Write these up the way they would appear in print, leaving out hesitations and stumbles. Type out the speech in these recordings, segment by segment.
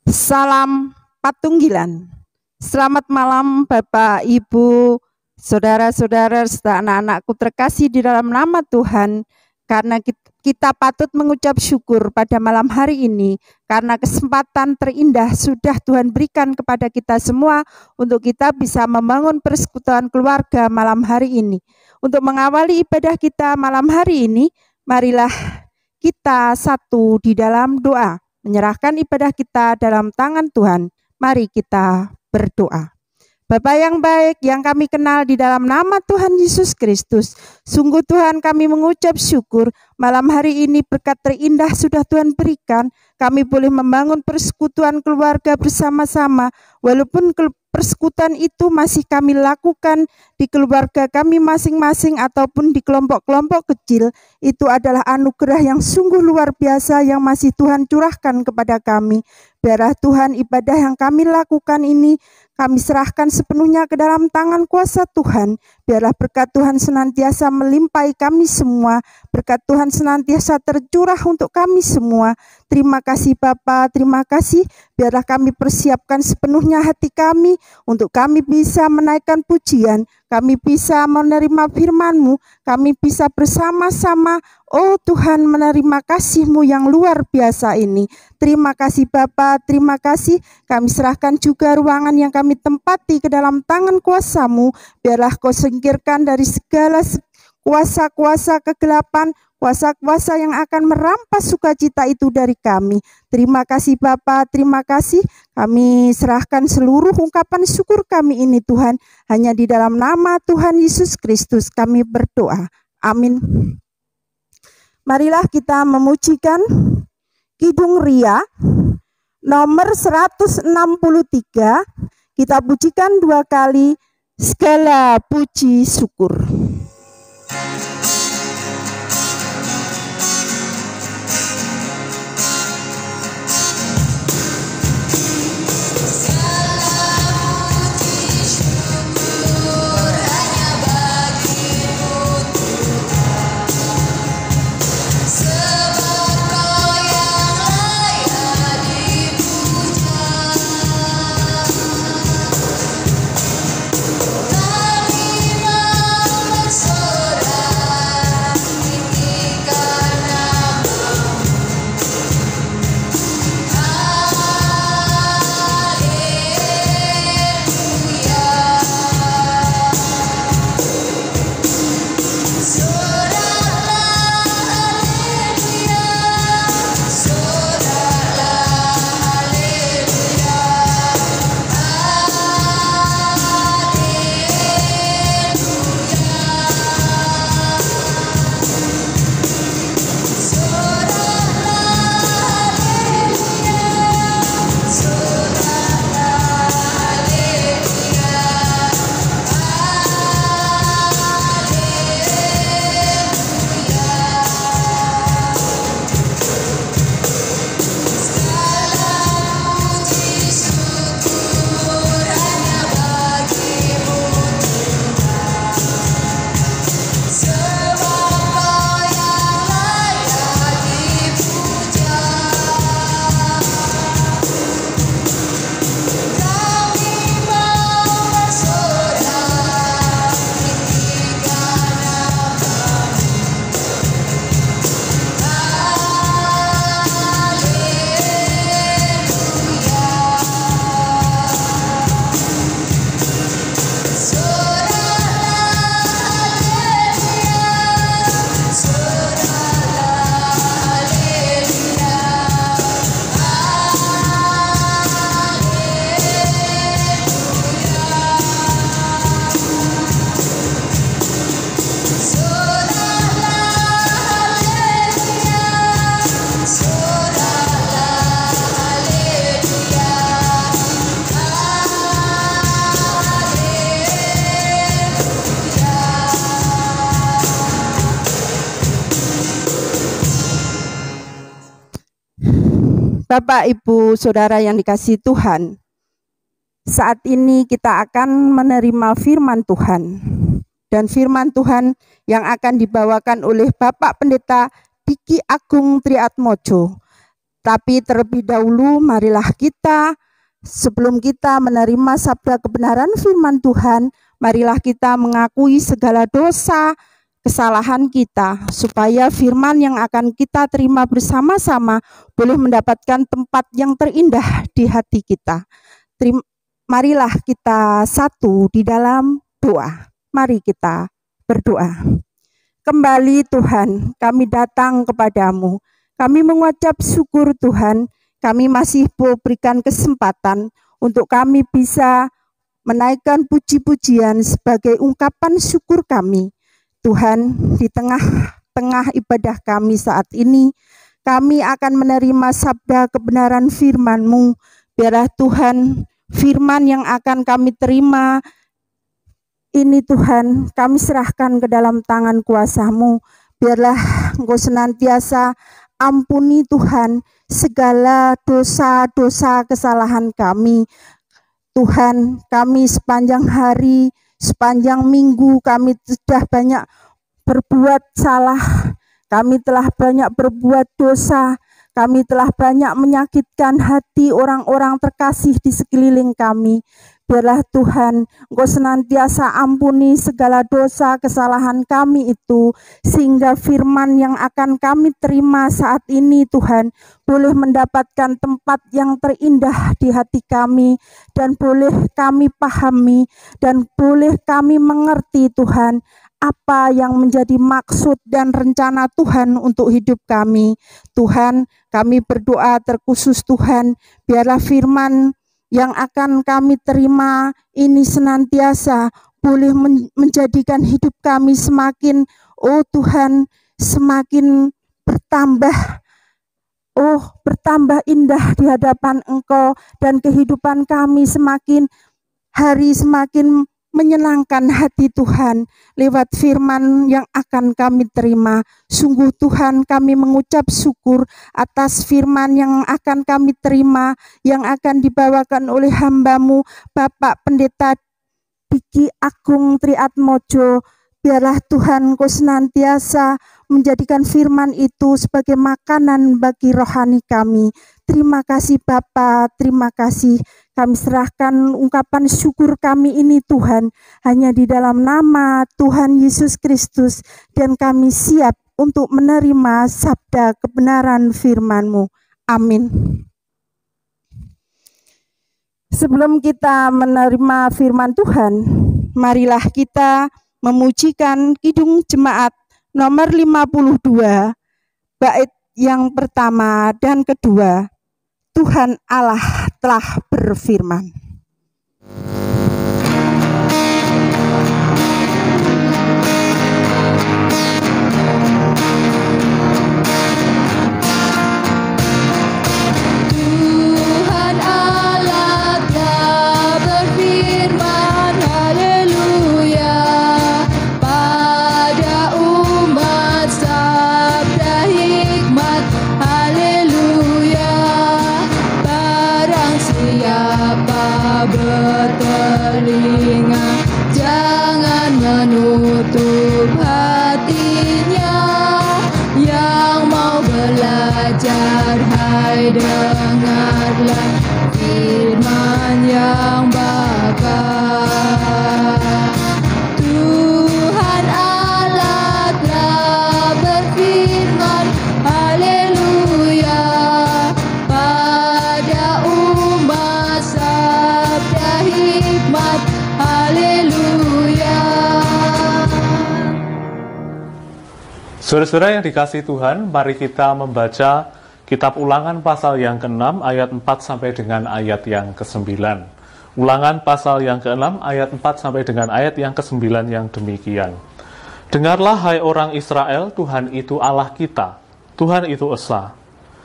Salam Patunggilan. Selamat malam Bapak, Ibu, saudara-saudara, serta anak-anakku terkasih di dalam nama Tuhan. Karena kita patut mengucap syukur pada malam hari ini, karena kesempatan terindah sudah Tuhan berikan kepada kita semua untuk kita bisa membangun persekutuan keluarga malam hari ini. Untuk mengawali ibadah kita malam hari ini, marilah kita satu di dalam doa, menyerahkan ibadah kita dalam tangan Tuhan. Mari kita berdoa. Bapa yang baik yang kami kenal di dalam nama Tuhan Yesus Kristus, sungguh Tuhan kami mengucap syukur malam hari ini berkat terindah sudah Tuhan berikan. Kami boleh membangun persekutuan keluarga bersama-sama, walaupun persekutuan itu masih kami lakukan di keluarga kami masing-masing ataupun di kelompok-kelompok kecil. Itu adalah anugerah yang sungguh luar biasa yang masih Tuhan curahkan kepada kami. Biarlah Tuhan ibadah yang kami lakukan ini kami serahkan sepenuhnya ke dalam tangan kuasa Tuhan. Biarlah berkat Tuhan senantiasa melimpahi kami semua. Berkat Tuhan senantiasa tercurah untuk kami semua. Terima kasih Bapa, terima kasih. Biarlah kami persiapkan sepenuhnya hati kami untuk kami bisa menaikkan pujian. Kami bisa menerima firman-Mu, kami bisa bersama-sama, oh Tuhan, menerima kasih-Mu yang luar biasa ini. Terima kasih Bapa, terima kasih. Kami serahkan juga ruangan yang kami tempati ke dalam tangan kuasa-Mu. Biarlah Kau singkirkan dari segala kuasa-kuasa kegelapan, kuasa-kuasa yang akan merampas sukacita itu dari kami. Terima kasih Bapa, terima kasih. Kami serahkan seluruh ungkapan syukur kami ini Tuhan. Hanya di dalam nama Tuhan Yesus Kristus kami berdoa. Amin. Marilah kita memujikan Kidung Ria nomor 163. Kita pujikan 2 kali, segala puji syukur. Bapak, Ibu, Saudara yang dikasihi Tuhan, saat ini kita akan menerima firman Tuhan. Dan firman Tuhan yang akan dibawakan oleh Bapak Pendeta Diki Agung Triatmojo Tapi terlebih dahulu marilah kita, sebelum kita menerima sabda kebenaran firman Tuhan, marilah kita mengakui segala dosa, kesalahan kita, supaya firman yang akan kita terima bersama-sama boleh mendapatkan tempat yang terindah di hati kita. Marilah kita satu di dalam doa. Mari kita berdoa. Kembali Tuhan, kami datang kepadamu. Kami mengucap syukur Tuhan, kami masih berikan kesempatan untuk kami bisa menaikkan puji-pujian sebagai ungkapan syukur kami. Tuhan, di tengah-tengah ibadah kami saat ini, kami akan menerima sabda kebenaran firman-Mu. Biarlah Tuhan, firman yang akan kami terima ini Tuhan, kami serahkan ke dalam tangan kuasa-Mu. Biarlah Engkau senantiasa ampuni Tuhan segala dosa-dosa kesalahan kami. Tuhan, kami sepanjang hari, sepanjang minggu kami sudah banyak berbuat salah. Kami telah banyak berbuat dosa. Kami telah banyak menyakitkan hati orang-orang terkasih di sekeliling kami. Biarlah Tuhan, Engkau senantiasa ampuni segala dosa kesalahan kami itu, sehingga firman yang akan kami terima saat ini Tuhan, boleh mendapatkan tempat yang terindah di hati kami, dan boleh kami pahami, dan boleh kami mengerti Tuhan, apa yang menjadi maksud dan rencana Tuhan untuk hidup kami. Tuhan, kami berdoa terkhusus Tuhan, biarlah firman yang akan kami terima ini senantiasa boleh menjadikan hidup kami semakin, oh Tuhan, semakin bertambah indah di hadapan Engkau, dan kehidupan kami semakin hari semakin menyenangkan hati Tuhan lewat firman yang akan kami terima. Sungguh Tuhan, kami mengucap syukur atas firman yang akan kami terima, yang akan dibawakan oleh hamba-Mu Bapak Pendeta Diki Agung Triatmojo. Biarlah Tuhan Engkau senantiasa menjadikan firman itu sebagai makanan bagi rohani kami. Terima kasih Bapa, terima kasih. Kami serahkan ungkapan syukur kami ini Tuhan, hanya di dalam nama Tuhan Yesus Kristus, dan kami siap untuk menerima sabda kebenaran firman-Mu. Amin. Sebelum kita menerima firman Tuhan, marilah kita memujikan Kidung Jemaat nomor 52, bait yang pertama dan kedua. Tuhan Allah telah berfirman. Dengarlah firman yang bakar. Tuhan Allah telah berfirman, haleluya, pada umat sabda hikmat, haleluya. Saudara-saudara yang dikasihi Tuhan, mari kita membaca Kitab Ulangan pasal yang ke-6 ayat 4 sampai dengan ayat yang ke-9. Ulangan pasal yang ke-6 ayat 4 sampai dengan ayat yang ke-9 yang demikian. Dengarlah hai orang Israel, Tuhan itu Allah kita, Tuhan itu esa.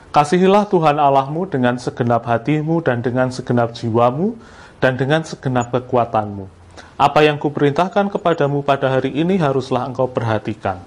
Kasihilah Tuhan Allahmu dengan segenap hatimu dan dengan segenap jiwamu dan dengan segenap kekuatanmu. Apa yang kuperintahkan kepadamu pada hari ini haruslah engkau perhatikan.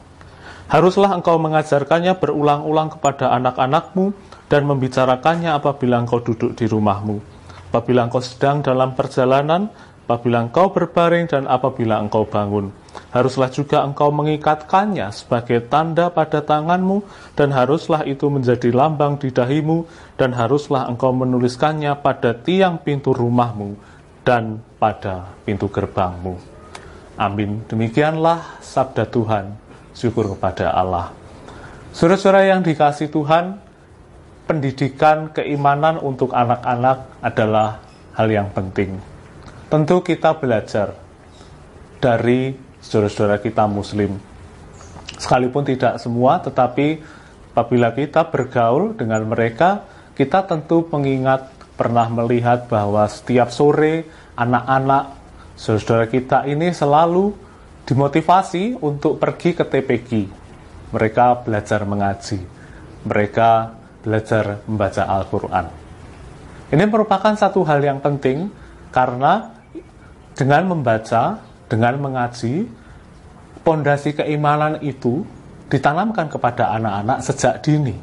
Haruslah engkau mengajarkannya berulang-ulang kepada anak-anakmu dan membicarakannya apabila engkau duduk di rumahmu, apabila engkau sedang dalam perjalanan, apabila engkau berbaring dan apabila engkau bangun. Haruslah juga engkau mengikatkannya sebagai tanda pada tanganmu, dan haruslah itu menjadi lambang di dahimu, dan haruslah engkau menuliskannya pada tiang pintu rumahmu dan pada pintu gerbangmu. Amin. Demikianlah sabda Tuhan. Syukur kepada Allah. Saudara-saudara yang dikasihi Tuhan, pendidikan keimanan untuk anak-anak adalah hal yang penting. Tentu kita belajar dari saudara-saudara kita Muslim. Sekalipun tidak semua, tetapi apabila kita bergaul dengan mereka, kita tentu mengingat, pernah melihat bahwa setiap sore anak-anak saudara-saudara kita ini selalu dimotivasi untuk pergi ke TPG. Mereka belajar mengaji, mereka belajar membaca Al-Quran. Ini merupakan satu hal yang penting, karena dengan membaca, dengan mengaji, pondasi keimanan itu ditanamkan kepada anak-anak sejak dini.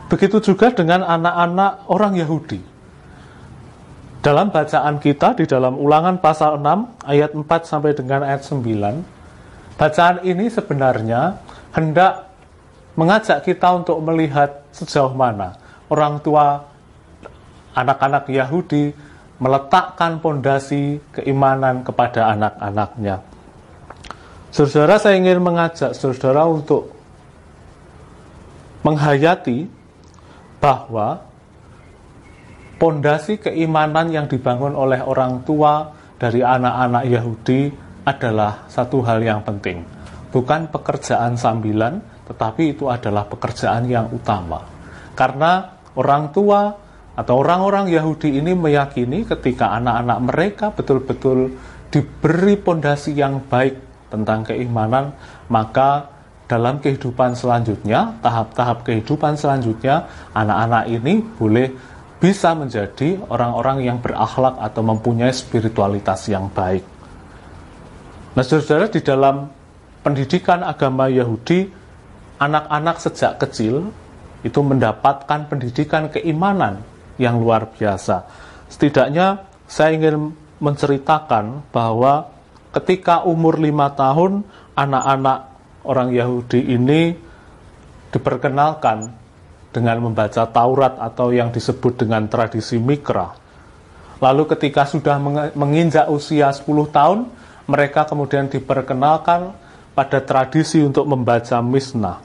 Begitu juga dengan anak-anak orang Yahudi. Dalam bacaan kita di dalam Ulangan pasal 6 ayat 4 sampai dengan ayat 9, bacaan ini sebenarnya hendak mengajak kita untuk melihat sejauh mana orang tua anak-anak Yahudi meletakkan pondasi keimanan kepada anak-anaknya. Saudara, saya ingin mengajak saudara untuk menghayati bahwa pondasi keimanan yang dibangun oleh orang tua dari anak-anak Yahudi adalah satu hal yang penting. Bukan pekerjaan sambilan, tetapi itu adalah pekerjaan yang utama. Karena orang tua atau orang-orang Yahudi ini meyakini ketika anak-anak mereka betul-betul diberi pondasi yang baik tentang keimanan, maka dalam kehidupan selanjutnya, tahap-tahap kehidupan selanjutnya, anak-anak ini boleh bisa menjadi orang-orang yang berakhlak atau mempunyai spiritualitas yang baik. Nah, saudara, di dalam pendidikan agama Yahudi, anak-anak sejak kecil itu mendapatkan pendidikan keimanan yang luar biasa. Setidaknya saya ingin menceritakan bahwa ketika umur 5 tahun, anak-anak orang Yahudi ini diperkenalkan dengan membaca Taurat atau yang disebut dengan tradisi Mikra. Lalu ketika sudah menginjak usia 10 tahun, mereka kemudian diperkenalkan pada tradisi untuk membaca Mishnah.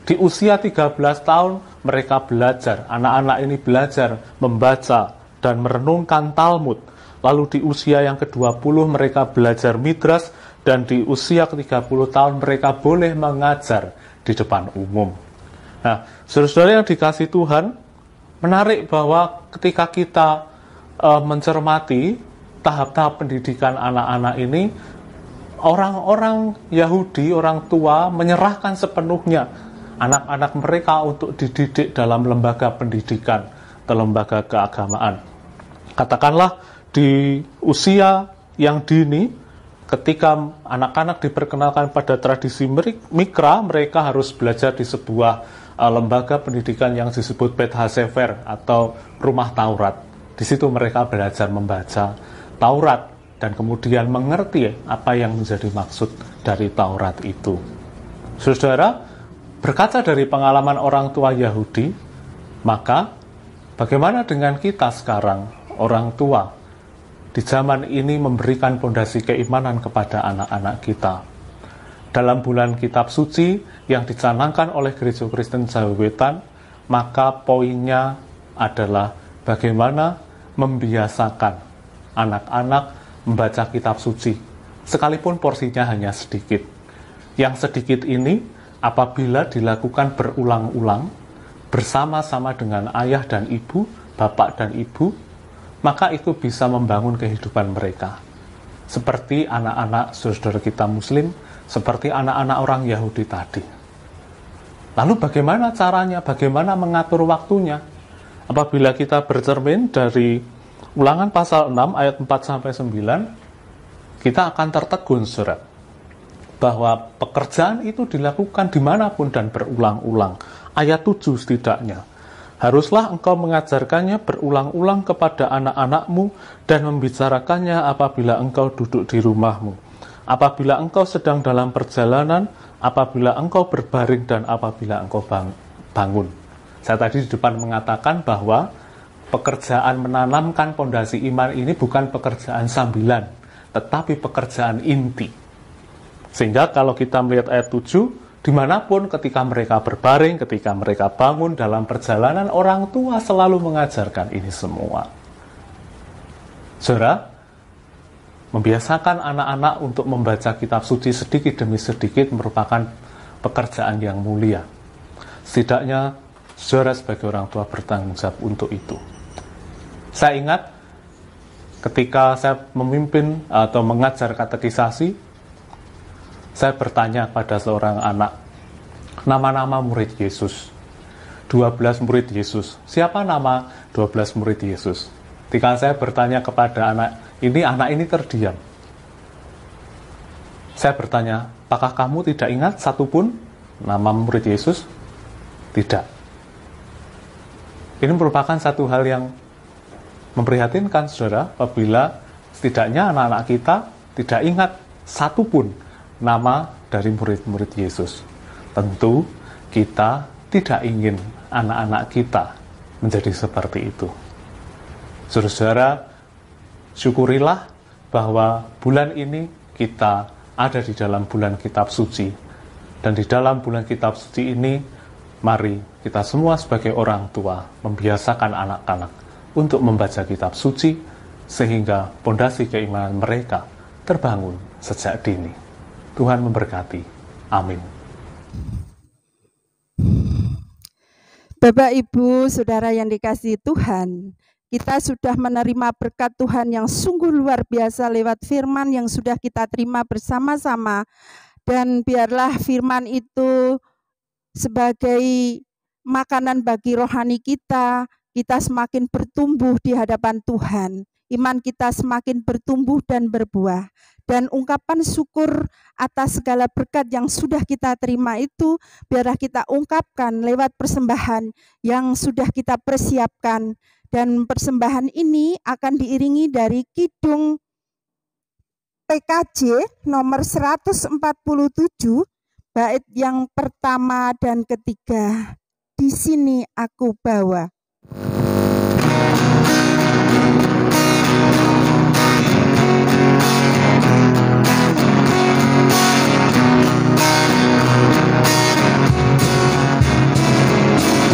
Di usia 13 tahun, mereka belajar, anak-anak ini belajar membaca dan merenungkan Talmud. Lalu di usia yang ke-20 mereka belajar Midras, dan di usia ke-30 tahun mereka boleh mengajar di depan umum. Nah, saudara-saudara yang dikasihi Tuhan, menarik bahwa ketika kita mencermati tahap-tahap pendidikan anak-anak ini, orang-orang Yahudi, orang tua menyerahkan sepenuhnya anak-anak mereka untuk dididik dalam lembaga pendidikan atau lembaga keagamaan. Katakanlah di usia yang dini, ketika anak-anak diperkenalkan pada tradisi Mikra, mereka harus belajar di sebuah lembaga pendidikan yang disebut Bet HaSefer atau Rumah Taurat. Di situ mereka belajar membaca Taurat dan kemudian mengerti apa yang menjadi maksud dari Taurat itu. Saudara, berkaca dari pengalaman orang tua Yahudi, maka bagaimana dengan kita sekarang, orang tua, di zaman ini memberikan pondasi keimanan kepada anak-anak kita? Dalam bulan kitab suci yang dicanangkan oleh Gereja Kristen Jawa Wetan, maka poinnya adalah bagaimana membiasakan anak-anak membaca kitab suci, sekalipun porsinya hanya sedikit. Yang sedikit ini apabila dilakukan berulang-ulang bersama-sama dengan ayah dan ibu, bapak dan ibu, maka itu bisa membangun kehidupan mereka. Seperti anak-anak saudara kita Muslim, seperti anak-anak orang Yahudi tadi. Lalu bagaimana caranya? Bagaimana mengatur waktunya? Apabila kita bercermin dari Ulangan pasal 6 ayat 4-9, kita akan tertegun, saudara, bahwa pekerjaan itu dilakukan dimanapun dan berulang-ulang. Ayat 7 setidaknya. Haruslah engkau mengajarkannya berulang-ulang kepada anak-anakmu dan membicarakannya apabila engkau duduk di rumahmu, apabila engkau sedang dalam perjalanan, apabila engkau berbaring, dan apabila engkau bangun. Saya tadi di depan mengatakan bahwa pekerjaan menanamkan pondasi iman ini bukan pekerjaan sambilan, tetapi pekerjaan inti. Sehingga kalau kita melihat ayat 7, dimanapun ketika mereka berbaring, ketika mereka bangun dalam perjalanan, orang tua selalu mengajarkan ini semua. Saudara, membiasakan anak-anak untuk membaca kitab suci sedikit demi sedikit merupakan pekerjaan yang mulia. Setidaknya, saudara sebagai orang tua bertanggung jawab untuk itu. Saya ingat ketika saya memimpin atau mengajar katekisasi, saya bertanya pada seorang anak, nama-nama murid Yesus. 12 murid Yesus. Siapa nama 12 murid Yesus? Ketika saya bertanya kepada anak ini terdiam. Saya bertanya, apakah kamu tidak ingat satupun nama murid Yesus? Tidak. Ini merupakan satu hal yang memprihatinkan, saudara, apabila setidaknya anak-anak kita tidak ingat satupun nama dari murid-murid Yesus. Tentu kita tidak ingin anak-anak kita menjadi seperti itu. Saudara-saudara, syukurilah bahwa bulan ini kita ada di dalam bulan kitab suci. Dan di dalam bulan kitab suci ini, mari kita semua sebagai orang tua membiasakan anak-anak untuk membaca kitab suci, sehingga pondasi keimanan mereka terbangun sejak dini. Tuhan memberkati. Amin. Bapak, Ibu, Saudara yang dikasihi Tuhan, kita sudah menerima berkat Tuhan yang sungguh luar biasa lewat firman yang sudah kita terima bersama-sama. Dan biarlah firman itu sebagai makanan bagi rohani kita semakin bertumbuh di hadapan Tuhan. Iman kita semakin bertumbuh dan berbuah. Dan ungkapan syukur atas segala berkat yang sudah kita terima itu, biarlah kita ungkapkan lewat persembahan yang sudah kita persiapkan. Dan persembahan ini akan diiringi dari kidung PKJ nomor 147, bait yang pertama dan ketiga. Di sini aku bawa.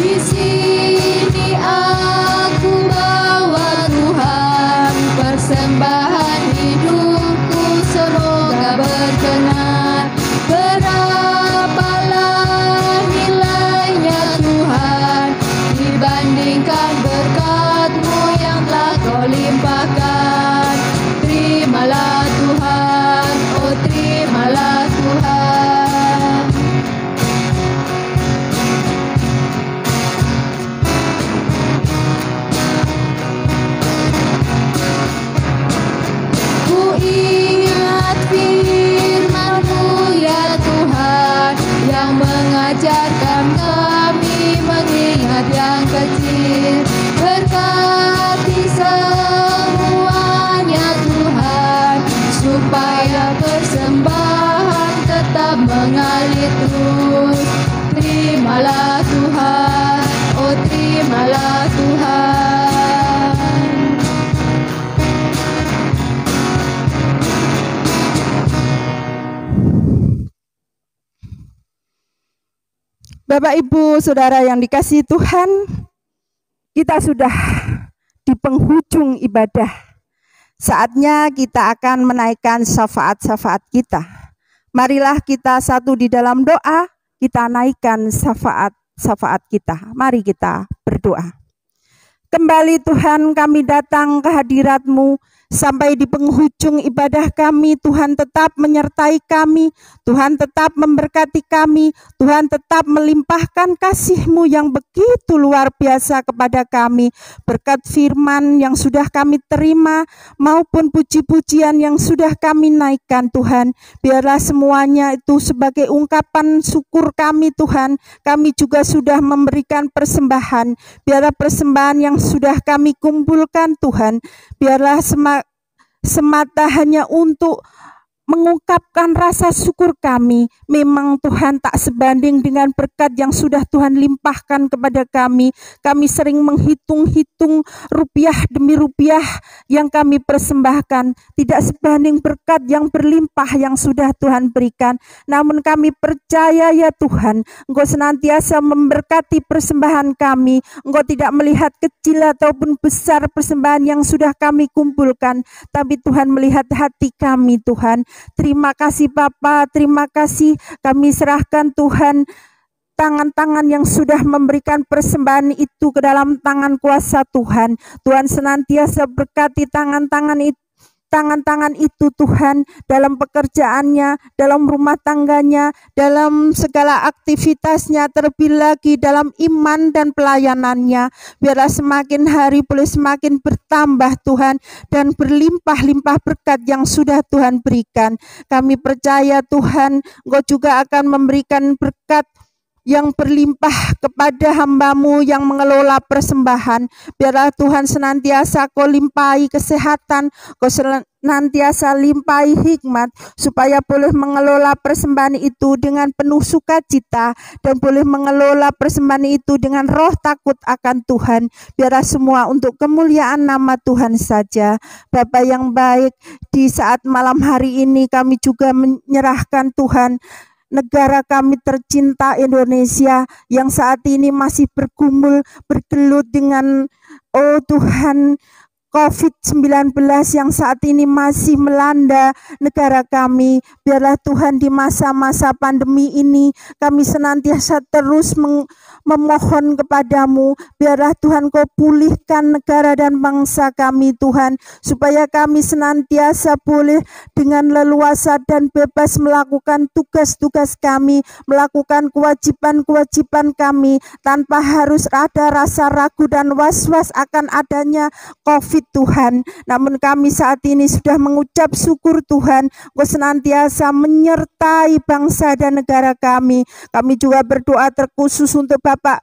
Di sini aku bawa Tuhan, persembahan hidupku semoga berkenan. Berapalah nilainya Tuhan dibandingkan berkat-Mu yang telah Kau limpahkan. Terimalah Tuhan, oh terimalah Tuhan. Ku ingat firman-Mu ya Tuhan, yang mengajarkan kami mengingat yang kecil. Berkati semuanya Tuhan, supaya persembahan tetap mengalir terus. Terimalah Tuhan, oh terimalah Tuhan. Bapak, Ibu, Saudara yang dikasihi Tuhan, kita sudah di penghujung ibadah. Saatnya kita akan menaikkan syafaat-syafaat kita. Marilah kita satu di dalam doa, kita naikkan syafaat-syafaat kita. Mari kita berdoa. Kembali Tuhan, kami datang ke hadirat-Mu sampai di penghujung ibadah kami. Tuhan tetap menyertai kami, Tuhan tetap memberkati kami, Tuhan tetap melimpahkan kasih-Mu yang begitu luar biasa kepada kami. Berkat firman yang sudah kami terima maupun puji-pujian yang sudah kami naikkan Tuhan, biarlah semuanya itu sebagai ungkapan syukur kami Tuhan. Kami juga sudah memberikan persembahan, biarlah persembahan yang sudah kami kumpulkan Tuhan, biarlah semata hanya untuk mengungkapkan rasa syukur kami. Memang Tuhan tak sebanding dengan berkat yang sudah Tuhan limpahkan kepada kami. Kami sering menghitung-hitung rupiah demi rupiah yang kami persembahkan, tidak sebanding berkat yang berlimpah yang sudah Tuhan berikan. Namun kami percaya ya Tuhan, Engkau senantiasa memberkati persembahan kami. Engkau tidak melihat kecil ataupun besar persembahan yang sudah kami kumpulkan, tapi Tuhan melihat hati kami Tuhan. Terima kasih Bapa, terima kasih. Kami serahkan Tuhan tangan-tangan yang sudah memberikan persembahan itu ke dalam tangan kuasa Tuhan. Tuhan senantiasa berkati tangan-tangan itu Tuhan, dalam pekerjaannya, dalam rumah tangganya, dalam segala aktivitasnya, terlebih lagi dalam iman dan pelayanannya. Biarlah semakin hari boleh semakin bertambah Tuhan, dan berlimpah-limpah berkat yang sudah Tuhan berikan. Kami percaya Tuhan, Engkau juga akan memberikan berkat yang berlimpah kepada hamba-Mu yang mengelola persembahan. Biarlah Tuhan senantiasa Kau limpahi kesehatan, Kau senantiasa limpahi hikmat, supaya boleh mengelola persembahan itu dengan penuh sukacita, dan boleh mengelola persembahan itu dengan roh takut akan Tuhan. Biarlah semua untuk kemuliaan nama Tuhan saja. Bapa yang baik, di saat malam hari ini kami juga menyerahkan Tuhan negara kami tercinta Indonesia yang saat ini masih bergelut dengan Tuhan COVID-19 yang saat ini masih melanda negara kami. Biarlah Tuhan di masa-masa pandemi ini kami senantiasa terus memohon kepadamu. Biarlah Tuhan Kau pulihkan negara dan bangsa kami Tuhan, supaya kami senantiasa boleh dengan leluasa dan bebas melakukan tugas-tugas kami, melakukan kewajiban-kewajiban kami, tanpa harus ada rasa ragu dan was-was akan adanya COVID Tuhan. Namun kami saat ini sudah mengucap syukur Tuhan, Kau senantiasa menyertai bangsa dan negara kami. Kami juga berdoa terkhusus untuk Bapak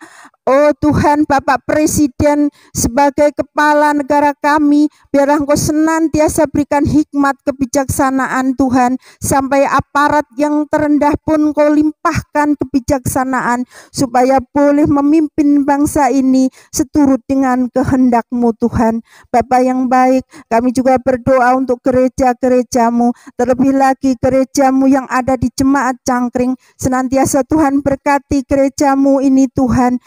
Tuhan, Bapak Presiden sebagai kepala negara kami. Biarlah Engkau senantiasa berikan hikmat kebijaksanaan Tuhan, sampai aparat yang terendah pun Kau limpahkan kebijaksanaan, supaya boleh memimpin bangsa ini seturut dengan kehendak-Mu Tuhan. Bapa yang baik, kami juga berdoa untuk gereja-gereja-Mu, terlebih lagi gereja-Mu yang ada di Jemaat Cangkring. Senantiasa Tuhan berkati gereja-Mu ini Tuhan.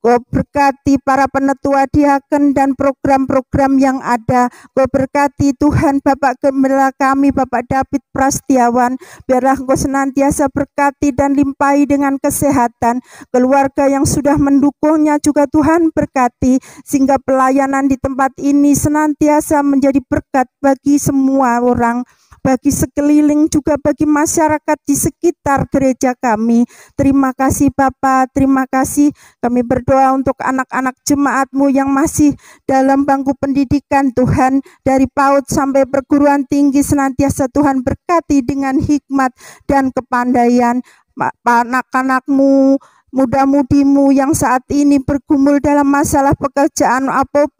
Kau berkati para penetua diaken dan program-program yang ada. Kau berkati Tuhan Bapak Gembala kami, Bapak David Prastiawan. Biarlah Kau senantiasa berkati dan limpahi dengan kesehatan. Keluarga yang sudah mendukungnya juga Tuhan berkati, sehingga pelayanan di tempat ini senantiasa menjadi berkat bagi semua orang, bagi sekeliling, juga bagi masyarakat di sekitar gereja kami. Terima kasih Bapa, terima kasih. Kami berdoa untuk anak-anak jemaat-Mu yang masih dalam bangku pendidikan Tuhan, dari PAUD sampai perguruan tinggi. Senantiasa Tuhan berkati dengan hikmat dan kepandaian. Anak-anak-Mu, muda-mudimu yang saat ini bergumul dalam masalah pekerjaan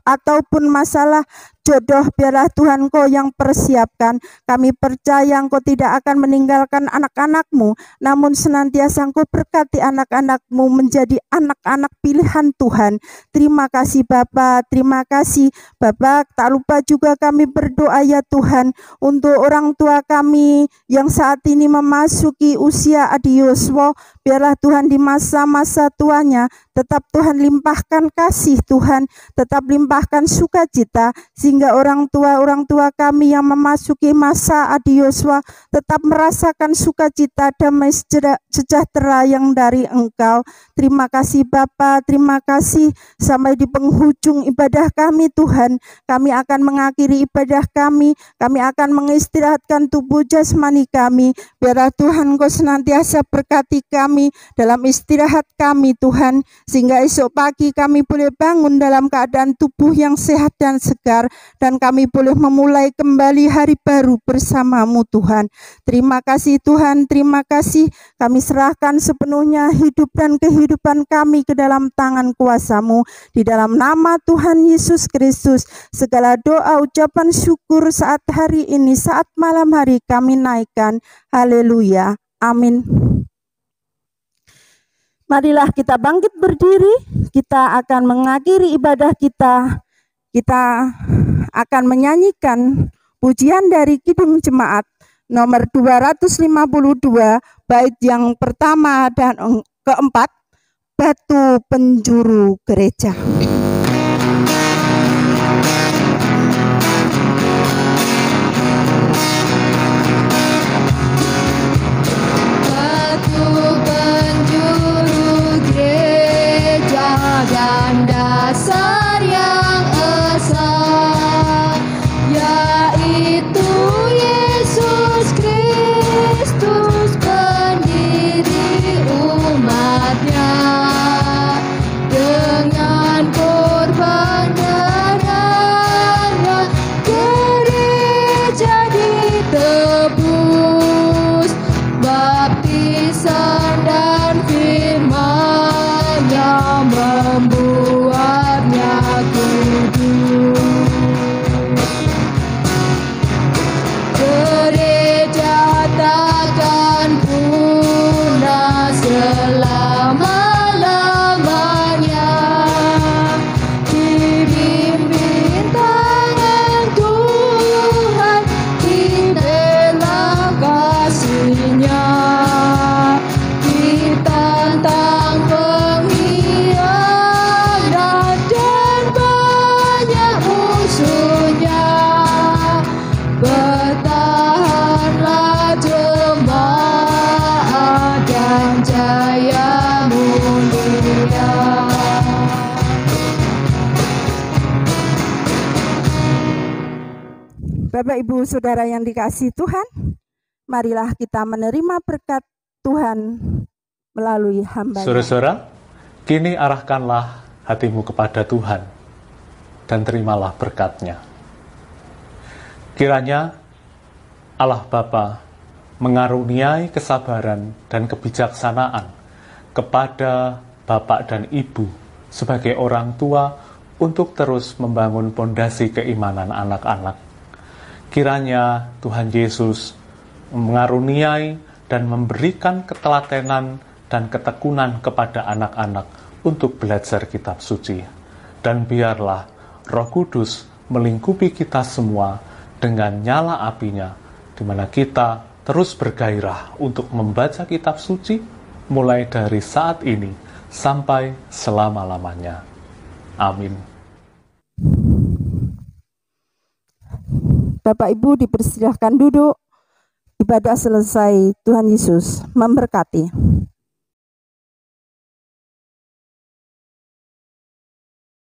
ataupun masalah jodoh, biarlah Tuhan Kau yang persiapkan. Kami percaya Engkau tidak akan meninggalkan anak-anak-Mu, namun senantiasa Engkau berkati anak-anak-Mu menjadi anak-anak pilihan Tuhan. Terima kasih Bapa, terima kasih Bapa. Tak lupa juga kami berdoa ya Tuhan untuk orang tua kami yang saat ini memasuki usia adioswo. Biarlah Tuhan di masa-masa tuanya tetap Tuhan limpahkan kasih Tuhan, tetap limpahkan sukacita, sehingga sehingga orang tua kami yang memasuki masa adioswa tetap merasakan sukacita damai sejahtera yang dari Engkau. Terima kasih Bapa, terima kasih. Sampai di penghujung ibadah kami Tuhan, kami akan mengakhiri ibadah kami akan mengistirahatkan tubuh jasmani kami. Biarlah Tuhan Kau senantiasa berkati kami dalam istirahat kami Tuhan, sehingga esok pagi kami boleh bangun dalam keadaan tubuh yang sehat dan segar, dan kami boleh memulai kembali hari baru bersama-Mu Tuhan. Terima kasih Tuhan, terima kasih. Kami serahkan sepenuhnya hidup dan kehidupan kami ke dalam tangan kuasa-Mu. Di dalam nama Tuhan Yesus Kristus, segala doa ucapan syukur saat hari ini, saat malam hari kami naikkan. Haleluya. Amin. Marilah kita bangkit berdiri, kita akan mengakhiri ibadah kita. Kita akan menyanyikan pujian dari Kidung Jemaat nomor 252, bait yang pertama dan keempat, Batu Penjuru Gereja. Dan dasar yang esa, yaitu Yesus Kristus, pendiri umatnya. Dengan korban darahnya, gereja ditebus, baptisan dan firman yang membuatnya kudus. Gereja takkan punah selama-lamanya, dibimbing tangan Tuhan, ditentang kasih-Nya, ditantang pengkhianat dan banyak musuhnya. Bertahanlah jemaat dan jaya mulia. Bapak Ibu Saudara yang dikasihi Tuhan, marilah kita menerima berkat Tuhan melalui hamba-Nya. Saudara-saudara, kini arahkanlah hatimu kepada Tuhan dan terimalah berkat-Nya. Kiranya Allah Bapa mengaruniai kesabaran dan kebijaksanaan kepada Bapak dan Ibu sebagai orang tua untuk terus membangun pondasi keimanan anak-anak. Kiranya Tuhan Yesus mengaruniai dan memberikan ketelatenan dan ketekunan kepada anak-anak untuk belajar kitab suci. Dan biarlah Roh Kudus melingkupi kita semua dengan nyala apinya, di mana kita terus bergairah untuk membaca kitab suci mulai dari saat ini sampai selama-lamanya. Amin. Bapak Ibu dipersilahkan duduk. Ibadah selesai. Tuhan Yesus memberkati.